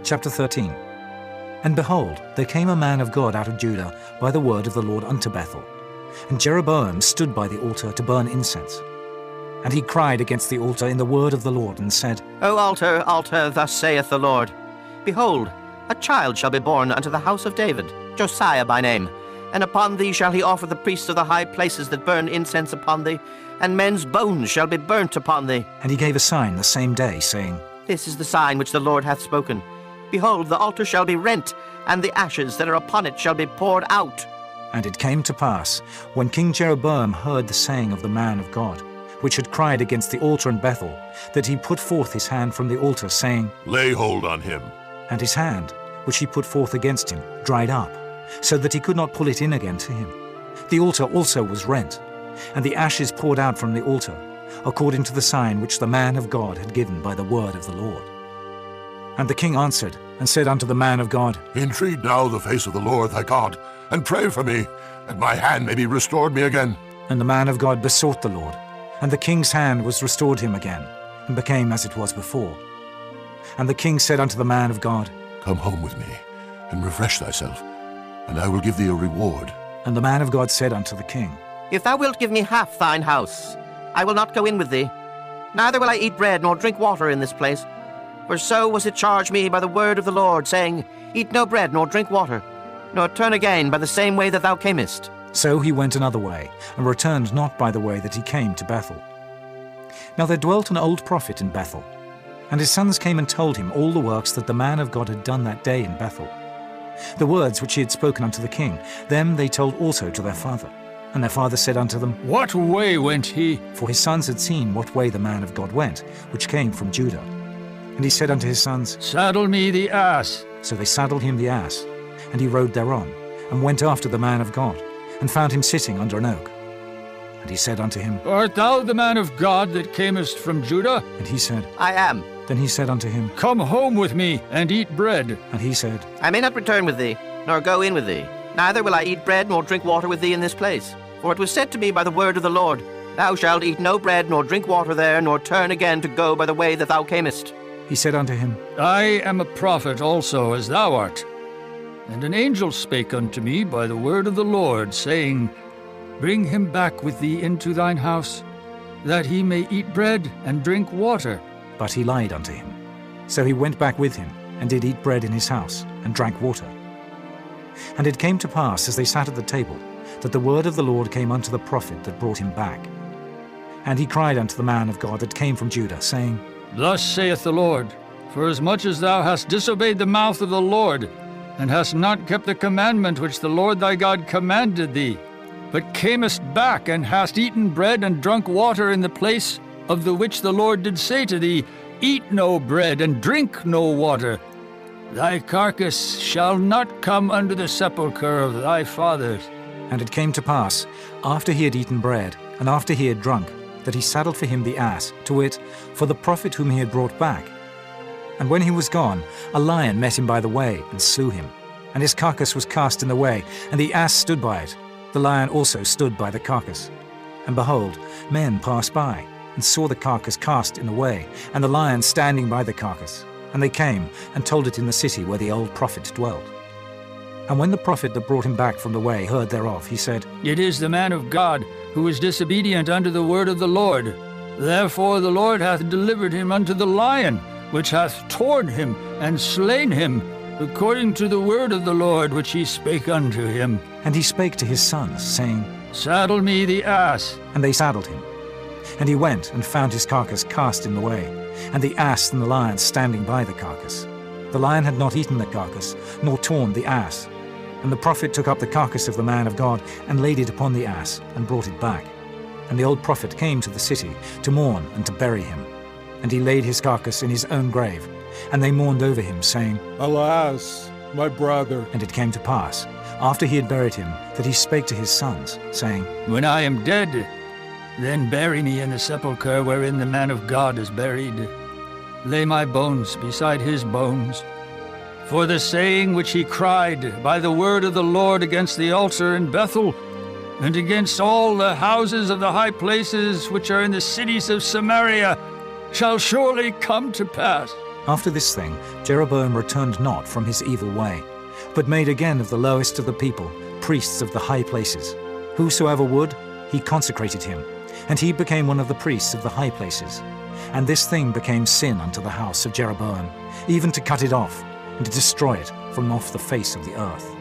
Chapter 13. And behold, there came a man of God out of Judah by the word of the Lord unto Bethel. And Jeroboam stood by the altar to burn incense. And he cried against the altar in the word of the Lord, and said, O altar, altar, thus saith the Lord, Behold, a child shall be born unto the house of David, Josiah by name. And upon thee shall he offer the priests of the high places that burn incense upon thee, and men's bones shall be burnt upon thee. And he gave a sign the same day, saying, This is the sign which the Lord hath spoken. Behold, the altar shall be rent, and the ashes that are upon it shall be poured out. And it came to pass, when King Jeroboam heard the saying of the man of God, which had cried against the altar in Bethel, that he put forth his hand from the altar, saying, Lay hold on him. And his hand, which he put forth against him, dried up, so that he could not pull it in again to him. The altar also was rent, and the ashes poured out from the altar, according to the sign which the man of God had given by the word of the Lord. And the king answered, and said unto the man of God, Entreat now the face of the Lord thy God, and pray for me, that my hand may be restored me again. And the man of God besought the Lord, and the king's hand was restored him again, and became as it was before. And the king said unto the man of God, Come home with me, and refresh thyself, and I will give thee a reward. And the man of God said unto the king, If thou wilt give me half thine house, I will not go in with thee. Neither will I eat bread nor drink water in this place. For so was it charged me by the word of the Lord, saying, Eat no bread nor drink water, nor turn again by the same way that thou camest. So he went another way, and returned not by the way that he came to Bethel. Now there dwelt an old prophet in Bethel, and his sons came and told him all the works that the man of God had done that day in Bethel. The words which he had spoken unto the king, them they told also to their father. And their father said unto them, What way went he? For his sons had seen what way the man of God went, which came from Judah. And he said unto his sons, Saddle me the ass. So they saddled him the ass, and he rode thereon, and went after the man of God, and found him sitting under an oak. And he said unto him, Art thou the man of God that camest from Judah? And he said, I am. Then he said unto him, Come home with me, and eat bread. And he said, I may not return with thee, nor go in with thee. Neither will I eat bread nor drink water with thee in this place. For it was said to me by the word of the Lord, Thou shalt eat no bread nor drink water there, nor turn again to go by the way that thou camest. He said unto him, I am a prophet also, as thou art. And an angel spake unto me by the word of the Lord, saying, Bring him back with thee into thine house, that he may eat bread and drink water. But he lied unto him. So he went back with him, and did eat bread in his house, and drank water. And it came to pass, as they sat at the table, that the word of the Lord came unto the prophet that brought him back. And he cried unto the man of God that came from Judah, saying, Thus saith the Lord, Forasmuch as thou hast disobeyed the mouth of the Lord, and hast not kept the commandment which the Lord thy God commanded thee, but camest back, and hast eaten bread and drunk water in the place of the which the Lord did say to thee, Eat no bread and drink no water, thy carcass shall not come under the sepulchre of thy fathers. And it came to pass, after he had eaten bread, and after he had drunk, that he saddled for him the ass, to wit, for the prophet whom he had brought back. And when he was gone, a lion met him by the way, and slew him. And his carcass was cast in the way, and the ass stood by it. The lion also stood by the carcass. And behold, men passed by, and saw the carcass cast in the way, and the lion standing by the carcass. And they came, and told it in the city where the old prophet dwelt. And when the prophet that brought him back from the way heard thereof, he said, It is the man of God, who is disobedient unto the word of the Lord. Therefore the Lord hath delivered him unto the lion, which hath torn him and slain him, according to the word of the Lord which he spake unto him. And he spake to his sons, saying, Saddle me the ass. And they saddled him. And he went and found his carcass cast in the way, and the ass and the lion standing by the carcass. The lion had not eaten the carcass, nor torn the ass. And the prophet took up the carcass of the man of God, and laid it upon the ass, and brought it back. And the old prophet came to the city, to mourn and to bury him. And he laid his carcass in his own grave. And they mourned over him, saying, Alas, my brother. And it came to pass, after he had buried him, that he spake to his sons, saying, When I am dead, then bury me in the sepulchre wherein the man of God is buried. Lay my bones beside his bones. For the saying which he cried by the word of the Lord against the altar in Bethel, and against all the houses of the high places which are in the cities of Samaria, shall surely come to pass. After this thing, Jeroboam returned not from his evil way, but made again of the lowest of the people priests of the high places. Whosoever would, he consecrated him, and he became one of the priests of the high places. And this thing became sin unto the house of Jeroboam, even to cut it off, and to destroy it from off the face of the earth.